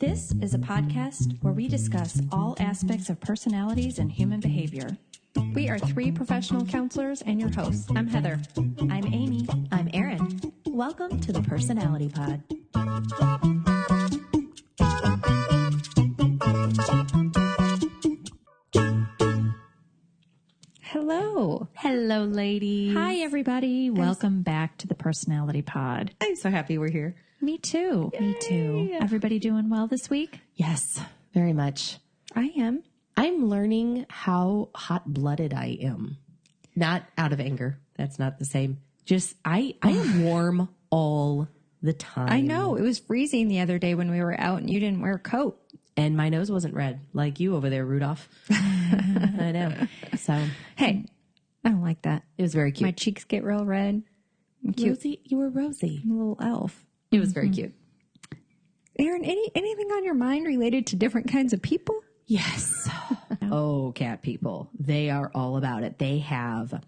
This is a podcast where we discuss all aspects of personalities and human behavior. We are three professional counselors and your hosts. I'm Heather. I'm Amy. I'm Erin. Welcome to the Personality Pod. Hello. Hello, ladies. Hi, everybody. Welcome back to the Personality Pod. I'm so happy we're here. Me too. Yay. Me too. Everybody doing well this week? Yes, very much. I am. I'm learning how hot-blooded I am. Not out of anger. That's not the same. Just, I am warm all the time. I know. It was freezing the other day when we were out and you didn't wear a coat. And my nose wasn't red like you over there, Rudolph. I know. So, hey, I don't like that. It was very cute. My cheeks get real red. I'm cute. Rosie, you were Rosie. I'm a little elf. It was very cute. Erin, anything on your mind related to different kinds of people? Yes. Oh, cat people. They are all about it. They have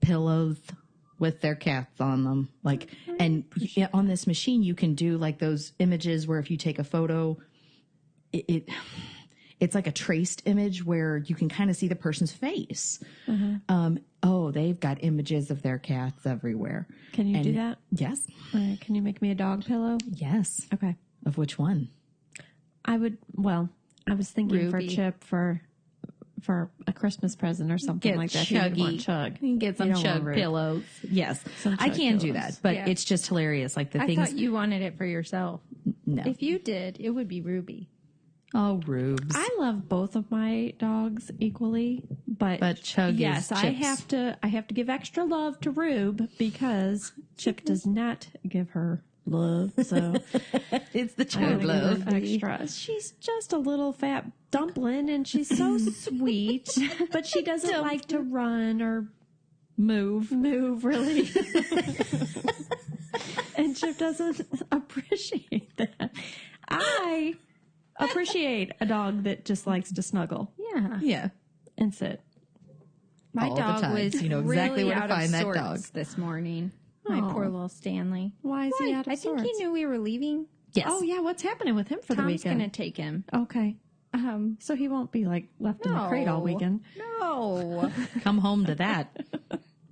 pillows with their cats on them. And on this machine, you can do like those images where if you take a photo, it's like a traced image where you can kind of see the person's face. Mm-hmm. They've got images of their cats everywhere. Can you do that? Yes. Can you make me a dog pillow? Yes. Okay. Of which one? I was thinking Ruby. for Chip for a Christmas present or something like that. Chuggy. Chug. You can get some chug pillows. Yes. I can do that, but it's just hilarious. Like I thought you wanted it for yourself. No. If you did, it would be Ruby. Oh, Rubes. I love both of my dogs equally, but Chug yes, is Chips. I have to give extra love to Rube because Chip does not give her love. So It's the chug love. extra. She's just a little fat dumpling, and she's so sweet, but she doesn't like to run or move really. And Chip doesn't appreciate that. I appreciate a dog that just likes to snuggle. Yeah. And sit. My All the dog time. was You know exactly really where to out find of that sorts dog. this morning. My Aw. poor little Stanley. Why is he out of I think sorts? he knew we were leaving. Yes. Oh, yeah. What's happening with him for the Tom's weekend? going to take him. Okay. So he won't be like left in the crate all weekend. No. Come home to that.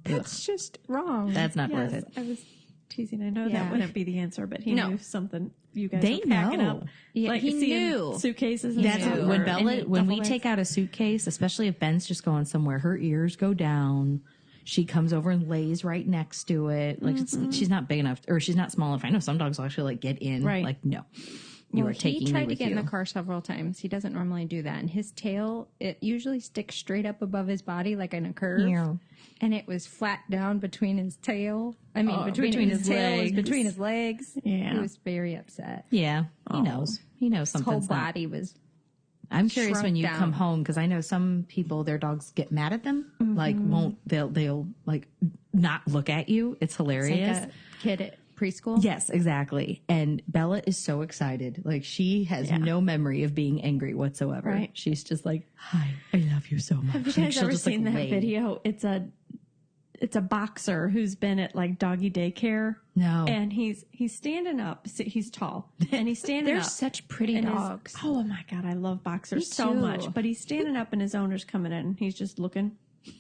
That's just wrong. That's not worth it. I was teasing. I know Yeah. that wouldn't be the answer, but he No. knew something you guys They were packing know. up. Yeah, like he seeing knew. suitcases and That's stuff. when Or Bella, any when we duffel take bags. out a suitcase, especially if Ben's just going somewhere, her ears go down. She comes over and lays right next to it. Like she's not big enough, or she's not small enough. I know some dogs will actually like get in. Right. Like no, you are taking He me tried to with get you. in the car several times. He doesn't normally do that. And his tail, it usually sticks straight up above his body like in a curve. Yeah. And it was flat down between his tail. I mean, between his tail legs. was between his legs. Yeah. He was very upset. Yeah, he knows. He knows His whole something's not. body was. I'm curious when shrunk you down. come home, because I know some people, their dogs get mad at them. Like they'll like not look at you. It's hilarious. Like a kid at preschool. Yes, exactly. And Bella is so excited. Like she has no memory of being angry whatsoever. Right. She's just like, "Hi, I love you so much." Have you guys She'll ever just, like, seen that lay. video? It's a boxer who's been at like doggy daycare. No. And he's standing up. He's tall. And he's standing They're up. such pretty and his- dogs. oh my God, I love boxers Me so too. much. But he's standing up and his owner's coming in. He's just looking.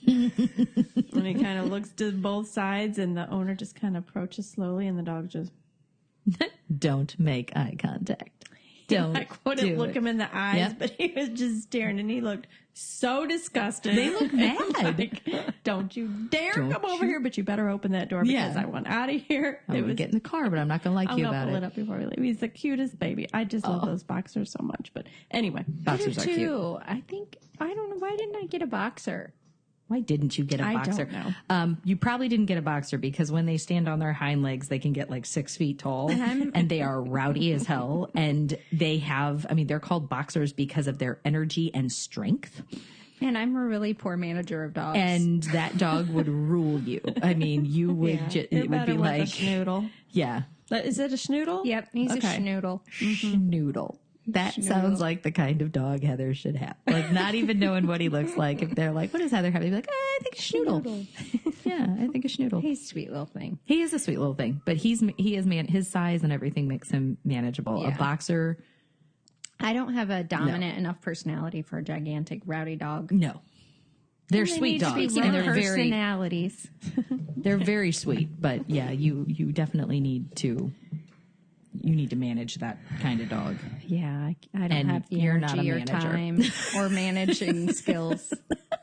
And he kind of looks to both sides and the owner just kind of approaches slowly and the dog just Don't make eye contact. Don't I wouldn't do look it. him in the eyes, Yep. but he was just staring and he looked so disgusted. They look mad. Like, don't you dare Don't come over you- here, but you better open that door because Yeah. I want out of here. I'm gonna get in the car, but I'm not gonna like I'm you gonna about pull it. it up before we leave. He's the cutest baby. I just love those boxers so much. But anyway, Boxers are too. cute. I don't know. Why didn't I get a boxer? Why didn't you get a I don't boxer? know. You probably didn't get a boxer because when they stand on their hind legs, they can get like 6 feet tall and they are rowdy as hell. And they have, they're called boxers because of their energy and strength. And I'm a really poor manager of dogs. And that dog would rule you. You would, it would be like, a schnoodle. yeah, Is it a schnoodle? Yep, he's Okay. a schnoodle. schnoodle. That sounds like the kind of dog Heather should have. Like, not even knowing what he looks like. If they're like, what does Heather have? They'd be like, I think a schnoodle. Yeah, I think a schnoodle. He's a sweet little thing. He is a sweet little thing, but his size and everything makes him manageable. Yeah. A boxer, I don't have a dominant enough personality for a gigantic rowdy dog. No. They're sweet dogs, and they're personalities. they're very sweet. But yeah, you definitely need to manage that kind of dog. Yeah, I don't And have the you're not a energy or manager. time or managing skills.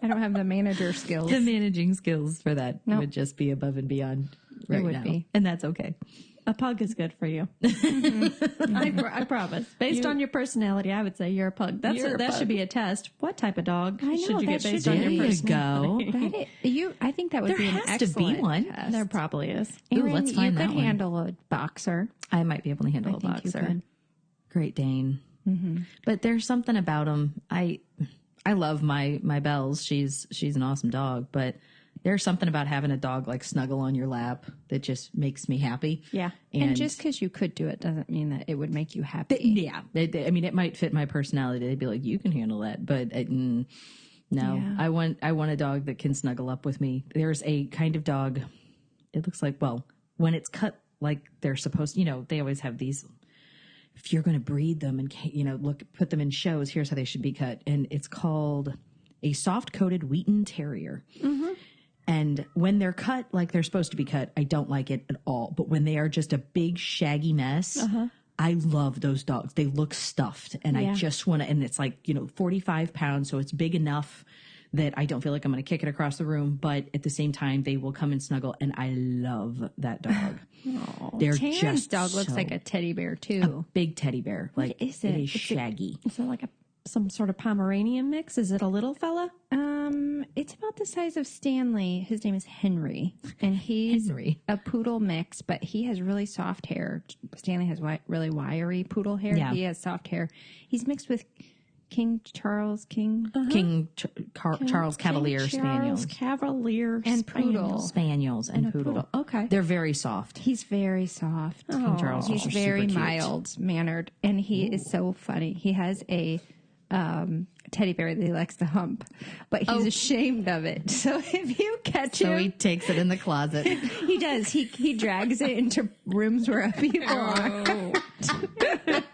I don't have the manager skills. The managing skills for that Nope. would just be above and beyond right would now, be. and that's okay. a pug is good for you. I promise. Based on your personality, I would say you're a pug. That should be a test. What type of dog I know, should you that get based should on There your you personality? go. I think that would There be an has to be excellent one. test. There probably is. Ooh, Erin, let's find you that could one. handle a boxer. I might be able to handle a think you boxer. could. Great Dane. But there's something about them. I love my Bells. She's an awesome dog, but there's something about having a dog like snuggle on your lap that just makes me happy. Yeah. And just because you could do it doesn't mean that it would make you happy. yeah, I mean, it might fit my personality. They'd be like, you can handle that, but no, Yeah. I want a dog that can snuggle up with me. There's a kind of dog. It looks like, well, when it's cut like they're supposed, they always have these. If you're going to breed them and put them in shows, here's how they should be cut, and it's called a soft-coated Wheaton Terrier. And when they're cut like they're supposed to be cut, I don't like it at all. But when they are just a big shaggy mess, I love those dogs. They look stuffed, and I just want to. And it's like 45 pounds, so it's big enough that I don't feel like I'm going to kick it across the room. But at the same time, they will come and snuggle, and I love that dog. They're Taryn's just dog looks so- like a teddy bear too. big teddy bear. Like is it it? is shaggy. Is it like some sort of Pomeranian mix? Is it a little fella? It's about the size of Stanley. His name is Henry, and he's Henry. a poodle mix, but he has really soft hair. Stanley has really wiry poodle hair. Yeah. He has soft hair. He's mixed with King Charles Charles Cavalier King Spaniels. Charles Cavalier And poodle. Spaniels and poodle. Okay. They're very soft. He's very soft. King Charles He's are very super cute. mild mannered, and he is so funny. He has a teddy bear that he likes to hump, but he's ashamed of it. So if you catch So him, he takes it in the closet. he does. He drags it into rooms where people are.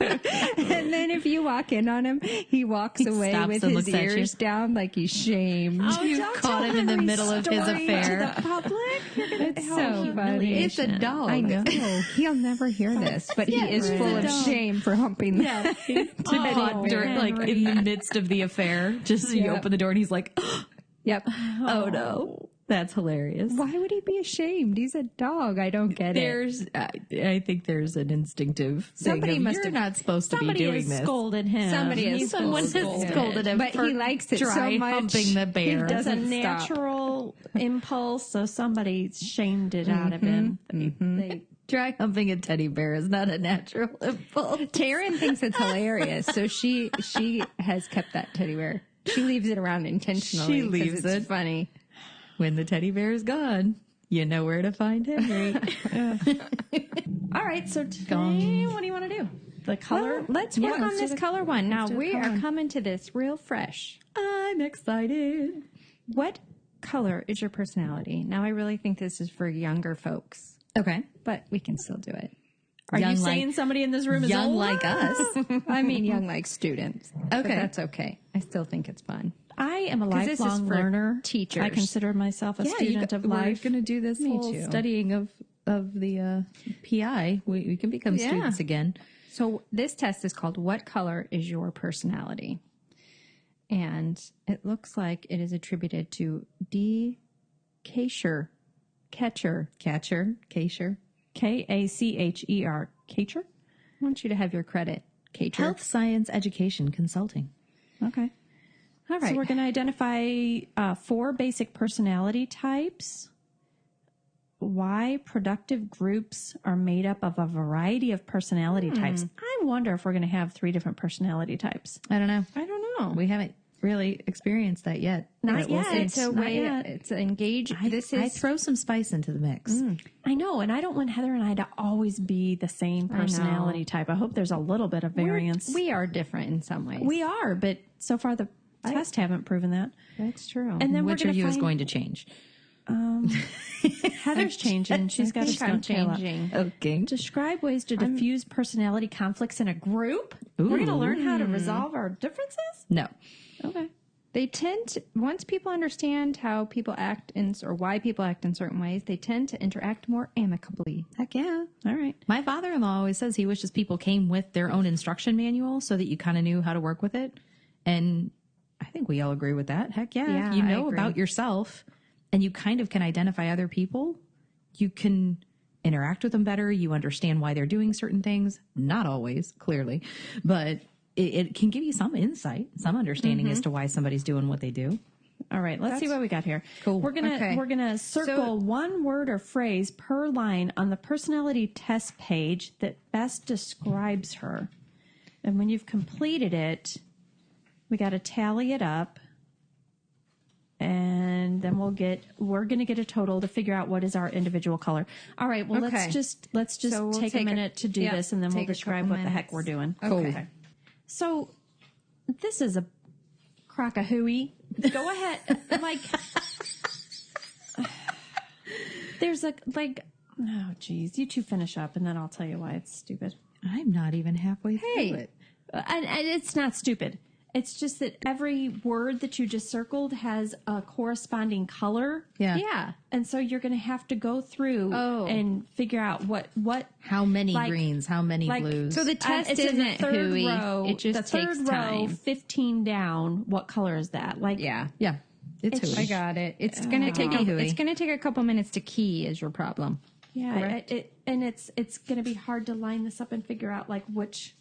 And then if you walk in on him, he walks away stops with and his looks at you. ears down like he's shamed. You caught him in the middle of his affair. To the public? It's so funny. It's a dog. I know. He'll never hear this, but he is full of shame for humping them. Caught during, like in the midst of the affair. Just you open the door and he's like, Yep. "Oh no, that's hilarious." Why would he be ashamed? He's a dog. I don't get it. There's, I think there's an instinctive. Somebody thing of, must You're have- not supposed to be Somebody doing has this. scolded him. Somebody has Someone has scolded him, but for he likes it so dry much. humping the bear. It's a doesn't stop. natural impulse, so somebody shamed it out of him. They Dry humping a teddy bear is not a natural impulse. Taryn thinks it's hilarious, so she has kept that teddy bear. She leaves it around intentionally. She 'cause leaves it's it. funny. When the teddy bear is gone, you know where to find Henry. All right, so today, what do you want to do? The color? Well, let's work on let's do this the- color one. Now do the we color are one. coming to this real fresh. I'm excited. What color is your personality? Now I really think this is for younger folks, Okay. but we can still do it. Are Young you like- saying somebody in this room is Young old? like us. I mean, young like students. But Okay. that's okay. I still think it's fun. I am a 'Cause this is lifelong for learner. teachers. I consider myself a student of life. We're going to do this whole too. studying of the PI. We can become Yeah. students again. So this test is called "What Color is Your Personality?" And it looks like it is attributed to D. Kacher. Catcher. Kacher. Kacher. Kacher? I want you to have your credit, Kacher. Health Science Education Consulting. Okay. All right. So we're going to identify 4 basic personality types. Why productive groups are made up of a variety of personality types. I wonder if we're going to have 3 different personality types. I don't know. I don't know. We haven't really experienced that yet. Not But we'll yet. see. It's a Not way. yet. It's engage. This I is throw some spice into the mix. I know, and I don't want Heather and I to always be the same personality type. I hope there's a little bit of variance. we are different in some ways. We are, but so far the tests haven't proven that. That's true. And then Which we're of going you to is find going to change? Heather's changing. She's got a stunt tail up. Okay. Describe ways to diffuse personality conflicts in a group. We're going to learn how to resolve our differences? No. Okay. They tend to, once people understand how people act or why people act in certain ways, they tend to interact more amicably. Heck yeah. All right. My father-in-law always says he wishes people came with their own instruction manual so that you kind of knew how to work with it. And I think we all agree with that. Heck yeah. Yeah, If you I know agree. about yourself and you kind of can identify other people, you can interact with them better. You understand why they're doing certain things. Not always, clearly, but it can give you some insight, some understanding as to why somebody's doing what they do. All right, let's see what we got here. Cool. We're gonna circle one word or phrase per line on the personality test page that best describes her. And when you've completed it, we got to tally it up, and then we're gonna get a total to figure out what is our individual color. All right. Well, Okay. let's just So we'll take a minute to do yeah, this, and then we'll take a describe couple what the heck minutes. we're doing. Okay. So this is a crock of hooey. Go ahead. There's oh geez, you two finish up and then I'll tell you why it's stupid. I'm not even halfway through it. And it's not stupid. It's just that every word that you just circled has a corresponding color. Yeah. Yeah. And so you're going to have to go through and figure out what How many Like- greens? How many like- blues? So the test it's in the isn't third hooey. row. It just the takes third row, time. 15 down. What color is that? Yeah. yeah. It's It's- hooey. I got it. It's gonna take hooey. it's gonna take a couple minutes to key is your problem. Yeah, Correct. it's going to be hard to line this up and figure out which.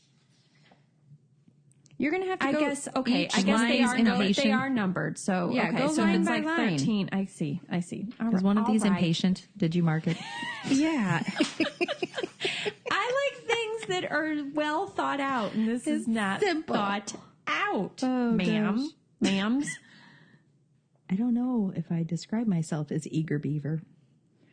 You're gonna have to I go guess okay. each I guess they line's are impatient. they are numbered. So Yeah, okay, go so line it's by like line. 13. I see. All Is right, one of all these right. impatient? Did you mark it? Yeah. I like things that are well thought out, and this is not thought out, ma'am, ma'ams. I don't know if I describe myself as eager beaver,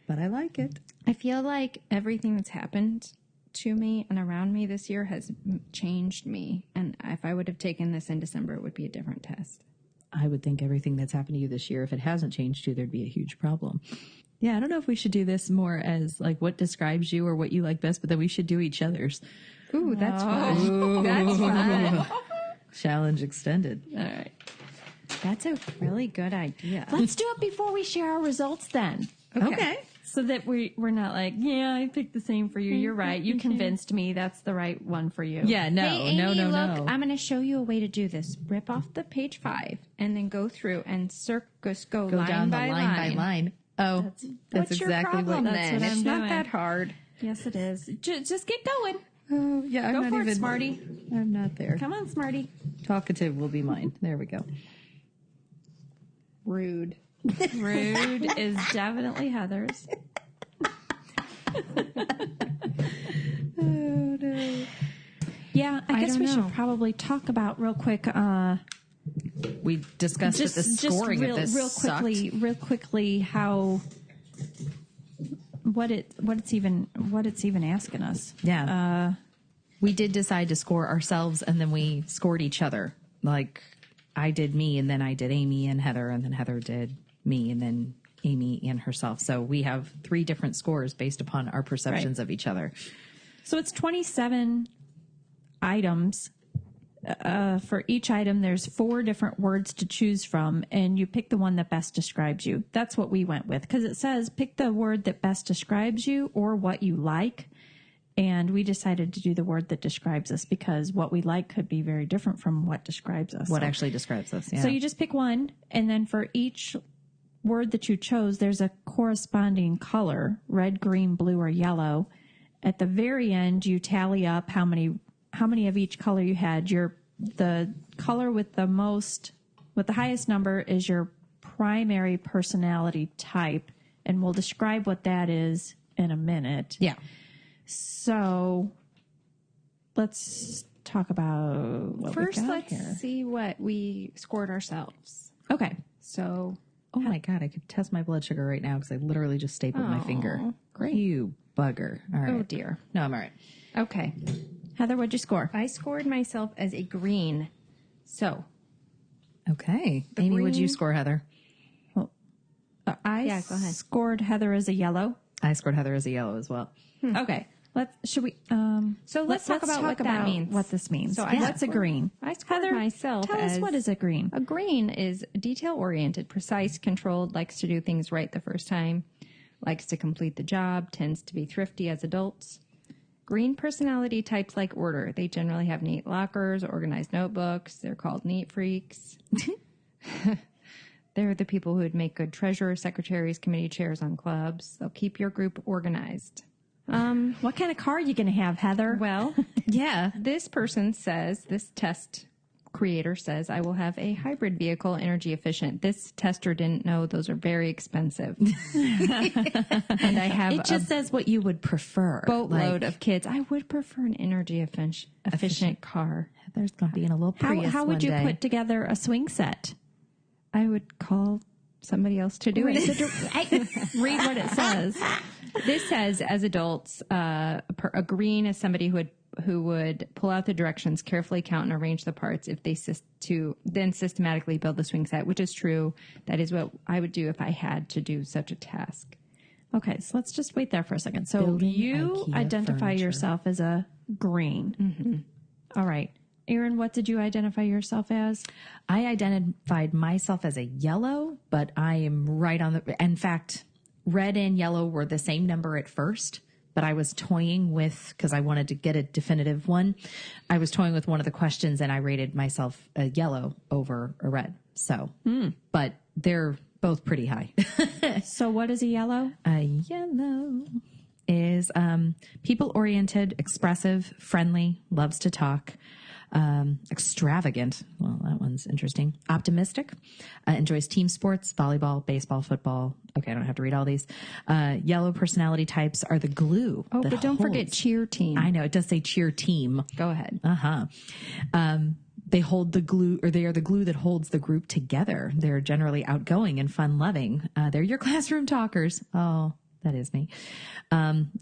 but I like it. I feel like everything that's happened to me and around me this year has changed me. And if I would have taken this in December, it would be a different test. I would think everything that's happened to you this year, if it hasn't changed you, there'd be a huge problem. Yeah, I don't know if we should do this more as like what describes you or what you like best, but then we should do each other's. Ooh, that's fun. That's fun. Challenge extended. All right, That's a really good idea. let's do it before we share our results, then. Okay. So that we're not like, yeah, I picked the same for you. You're right. You convinced me that's the right one for you. Yeah, no, Hey, Amy, no. look, I'm going to show you a way to do this. Rip off the page 5 and then go through and go Go line down the by line by line. Oh, that's What's your exactly problem what. then? what It's I'm not doing. that hard. Yes, it is. Just get going. Oh, yeah, I'm Go not for it, even. Smarty. I'm not there. Come on, Smarty. Talkative will be mine. There we go. Rude. Rude is definitely Heather's. Yeah, I guess don't we know. should probably talk about real quick. We discussed that the scoring real, of this sucked. real quickly how what it's even asking us. Yeah. We did decide to score ourselves and then we scored each other. Like I did me and then I did Amy and Heather and then Heather did me and then Amy and herself. So we have 3 different scores based upon our perceptions of each other. So it's 27 items. For each item, there's 4 different words to choose from, and you pick the one that best describes you. That's what we went with, because it says pick the word that best describes you or what you like. And we decided to do the word that describes us because what we like could be very different from what describes us. What So- actually describes us. Yeah. So you just pick one, and then for each word that you chose, there's a corresponding color, red, green, blue, or yellow. At the very end, you tally up how many of each color you had. The color with the highest number is your primary personality type, and we'll describe what that is in a minute. yeah. So let's talk about what First, we got let's here. see what we scored ourselves. Okay. So, Oh my God. I could test my blood sugar right now because I literally just stapled my finger. Great. You bugger. All right. oh dear. No, I'm all right. Okay. Heather, what'd you score? I scored myself as a green. So, Okay. Amy, would you score, Heather? I Yeah, go ahead. scored Heather as a yellow. I scored Heather as a yellow as well. Okay. Should we, So let's talk about what that means. What this means. So What's a green? I scored Heather, myself tell us as what is a green? A green is detail-oriented, precise, controlled, likes to do things right the first time, likes to complete the job, tends to be thrifty as adults. Green personality types like order. They generally have neat lockers, organized notebooks. They're called neat freaks. They're the people who would make good treasurers, secretaries, committee chairs on clubs. They'll keep your group organized. What kind of car are you going to have, Heather? Well, Yeah. this person says, this test creator says, I will have a hybrid vehicle, energy efficient. This tester didn't know those are very expensive. And I have It just says what you would prefer. boatload of kids. I would prefer an energy efficient car. Heather's going to be in a little Prius How would you one day. put together a swing set? I would call somebody else to do it. Read what it says. This says, as adults, a green is somebody who would pull out the directions, carefully count and arrange the parts if they then systematically build the swing set, which is true. That is what I would do if I had to do such a task. Okay, so let's just wait there for a second. So Building you IKEA identify furniture. yourself as a green. Mm-hmm. All right. Erin, what did you identify yourself as? I identified myself as a yellow, but I am right on the. In fact, red and yellow were the same number at first, but I was toying with, because I wanted to get a definitive one. I was toying with one of the questions and I rated myself a yellow over a red. So, but they're both pretty high. So what is a yellow? A yellow is people oriented, expressive, friendly, loves to talk. Extravagant. Well, that one's interesting. Optimistic. Enjoys team sports, volleyball, baseball, football. Okay, I don't have to read all these. Yellow personality types are the glue. Oh, that but don't forget holds- cheer team. I know, it does say cheer team. Go ahead. They hold the glue, or they are the glue that holds the group together. They're generally outgoing and fun loving. They're your classroom talkers. Oh, that is me.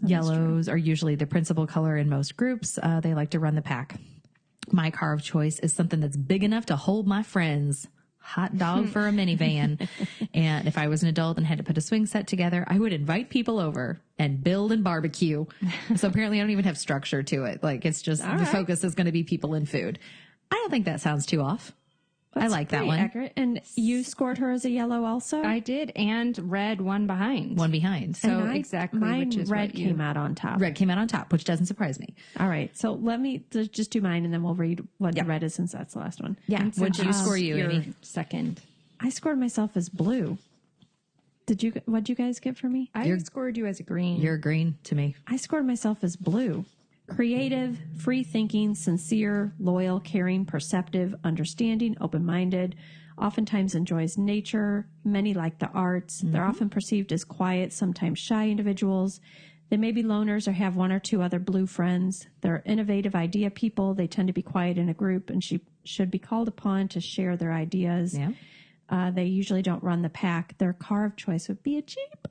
Yellows are usually the principal color in most groups. They like to run the pack. My car of choice is something that's big enough to hold my friends. Hot dog for a minivan. And if I was an adult and had to put a swing set together, I would invite people over and build and barbecue. So apparently I don't even have structure to it. Like, it's just the focus is going to be people and food. I don't think that sounds too off. I like that Pretty one. accurate. And you scored her as a yellow also? I did, and red one behind. One behind. So And exactly, mine which is red what you- came out on top. Red came out on top, which doesn't surprise me. All right. So let me just do mine and then we'll read what the red is since that's the last one. Yeah. What'd you score you, Your Amy? second. I scored myself as blue. What'd you guys get for me? I scored you as a green. You're green to me. I scored myself as blue. Creative, free thinking, sincere, loyal, caring, perceptive, understanding, open minded, oftentimes enjoys nature. Many like the arts. They're often perceived as quiet, sometimes shy individuals. They may be loners or have one or two other blue friends. They're innovative idea people. They tend to be quiet in a group and should be called upon to share their ideas. Yeah. They usually don't run the pack. Their car of choice would be a Jeep.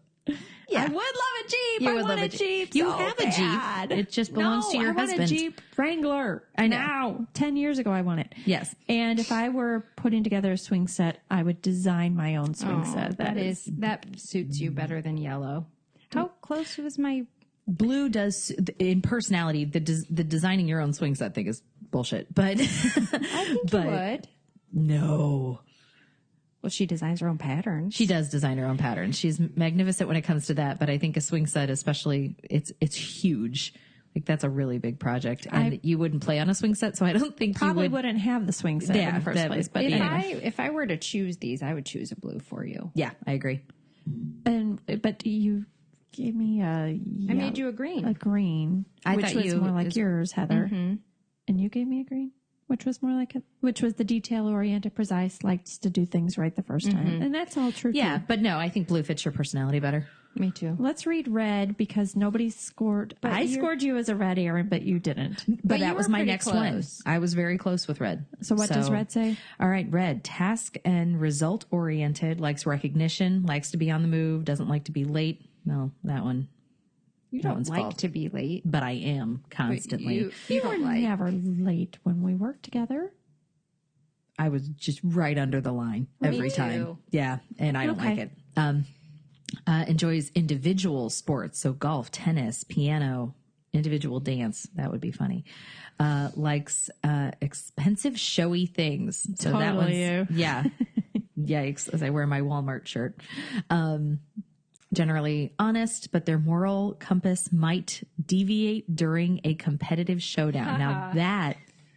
Yeah. I would love a Jeep. You I would want love a a Jeep. You so have a Jeep. bad. It just belongs to your I want husband. a Jeep Wrangler. I know. Now, 10 years ago, I want it. Yes. And if I were putting together a swing set, I would design my own swing set. That suits you better than yellow. How close was my? Blue does in personality. The designing your own swing set thing is bullshit. But I think you would. no, Well, she designs her own patterns. she does design her own patterns. She's magnificent when it comes to that. But I think a swing set, especially, it's huge. Like, that's a really big project, and you wouldn't play on a swing set, so I don't think probably you would. wouldn't have the swing set in Yeah, the first that place. would- But If anyway. if I were to choose these, I would choose a blue for you. Yeah, I agree. But you gave me I made you a green. a green, I which thought was you- more like is- yours, Heather. And you gave me a green, which was more like which was the detail oriented, precise, likes to do things right the first time, and that's all true. Yeah, too. but no, I think blue fits your personality better. Me too. Let's read red because nobody scored. I scored you as a red, Aaron, but you didn't. But you that were was my pretty next one. close. I was very close with red. So what does red say? All right, red, task and result oriented, likes recognition, likes to be on the move, doesn't like to be late. No, that one. You That don't one's like fault. to be late. But I am constantly. You You were don't like. never late when we worked together. I was just right under the line every time. too. Yeah, and I don't Okay. like it. Enjoys individual sports, so golf, tennis, piano, individual dance. That would be funny. Likes expensive, showy things. So that one's, Totally you. yeah. Yikes, as I wear my Walmart shirt. Generally honest, but their moral compass might deviate during a competitive showdown. Now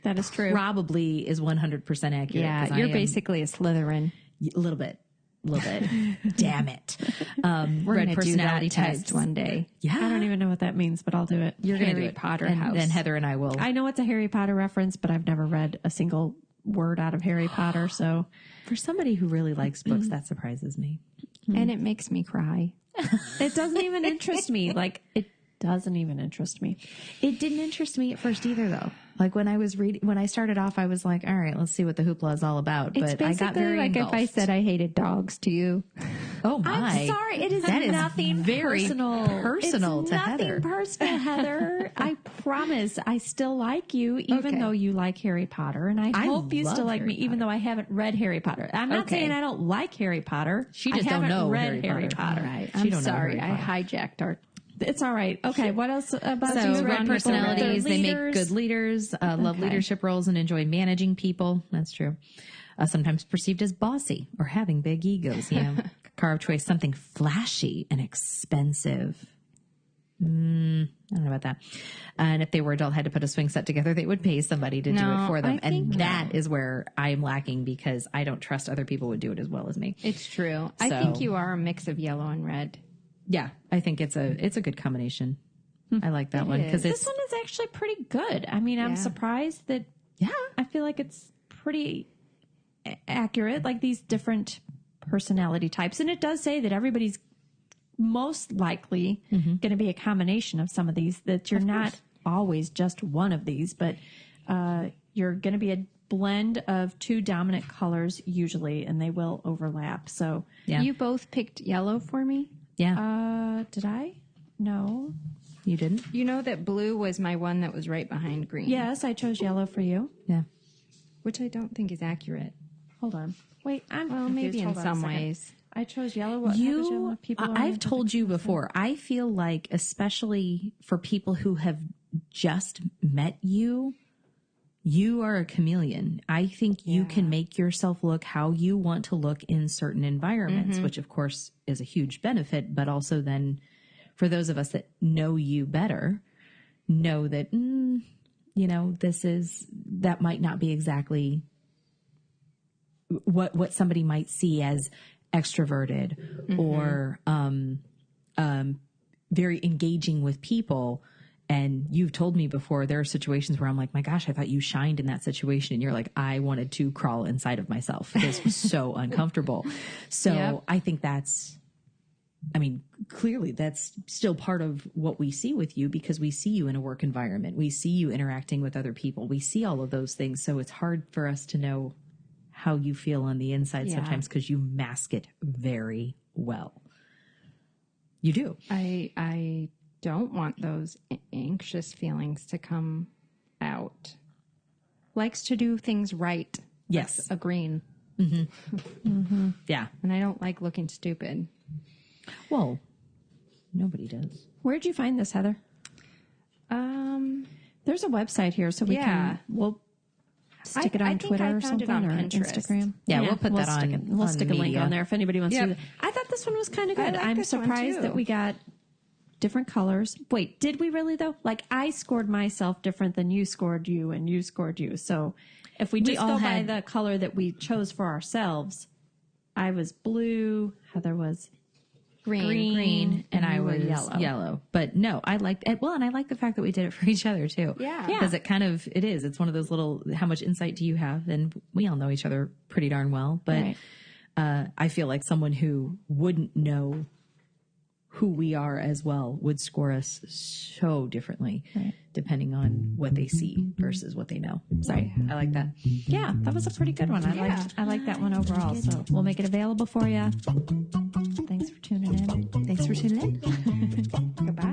That is true. probably is 100% accurate. Yeah, 'cause I you're am basically a Slytherin. a little bit. Damn it. We're Red going to do personality that test types. one day. Yeah. I don't even know what that means, but I'll do it. You're going to do Harry it. Potter and house. then Heather and I will. I know it's a Harry Potter reference, but I've never read a single word out of Harry Potter. So For somebody who really likes books, that surprises me. And it makes me cry. it doesn't even interest me. Like, it doesn't even interest me. It didn't interest me at first either, though. Like when I was reading, when I started off, I was like, all right, let's see what the hoopla is all about. It's But I got basically very like engulfed. if I said I hated dogs to you. oh my. I'm sorry. It is That is nothing very personal. personal it's to nothing Heather. personal, Heather. I promise. I still like you, even Okay. though you like Harry Potter, and I hope you love still like Harry me, even though I haven't read Harry Potter. I'm not Okay. saying I don't like Harry Potter. She just I don't haven't know read Harry Potter. Potter. Right. She I'm don't know sorry. Harry I hijacked our. It's all right. Okay. What else about So you? red Ron personalities, they make leaders. good leaders, love Okay. leadership roles, and enjoy managing people. That's true. Sometimes perceived as bossy or having big egos. You know, car of choice, something flashy and expensive. I don't know about that. And if they were adult, had to put a swing set together, they would pay somebody to do No, it for them. I And think that is where I'm lacking because I don't trust other people would do it as well as me. It's true. I So- think you are a mix of yellow and red. Yeah, I think it's a good combination. I like that one because This it's one is actually pretty good. I mean, I'm Yeah. surprised that yeah. I feel like it's pretty accurate, like these different personality types. And it does say that everybody's most likely going to be a combination of some of these, that you're not always just one of these, but you're going to be a blend of two dominant colors usually, and they will overlap. So, Yeah. You both picked yellow for me. Yeah, did I? No. you didn't. You know that blue was my one that was right behind green. Yes, I chose yellow for you. Yeah. Which I don't think is accurate. Hold on. Wait, I'm Well, confused. maybe in Hold on a some second. ways. I chose yellow. What happens You, when people are I've oriented? told you before, I feel like, especially for people who have just met you, you are a chameleon. I think you can make yourself look how you want to look in certain environments, which of course is a huge benefit, but also then for those of us that know you better, know that, that might not be exactly what somebody might see as extroverted or very engaging with people. And you've told me before, there are situations where I'm like, my gosh, I thought you shined in that situation. And you're like, I wanted to crawl inside of myself. This was so uncomfortable. So Yep. I think clearly that's still part of what we see with you because we see you in a work environment. We see you interacting with other people. We see all of those things. So it's hard for us to know how you feel on the inside sometimes because you mask it very well. You do. I don't want those anxious feelings to come out. Likes to do things right. Yes. That's a green. Yeah. And I don't like looking stupid. Well, nobody does. Where'd you find this, Heather? There's a website here, so we'll stick it I on think Twitter I or found it something, on or Pinterest. Instagram. Yeah, we'll put that stick on- We'll on stick a link media. on there if anybody wants to do Yep. that. I thought this one was kind of good. like I'm this one, surprised too. that we got different colors. Wait, did we really though? Like I scored myself different than you scored you, and you scored you. So if we just all go by had- the color that we chose for ourselves, I was blue. Heather was green, and I you were was yellow. But no, I liked it. Well, and I like the fact that we did it for each other too. Yeah. Because it's one of those little, how much insight do you have? And we all know each other pretty darn well. But Right. I feel like someone who wouldn't know who we are as well would score us so differently depending on what they see versus what they know. So I like that. Yeah, that was a pretty good one. I like that one overall. So we'll make it available for you. Thanks for tuning in. Thanks for tuning in. Goodbye.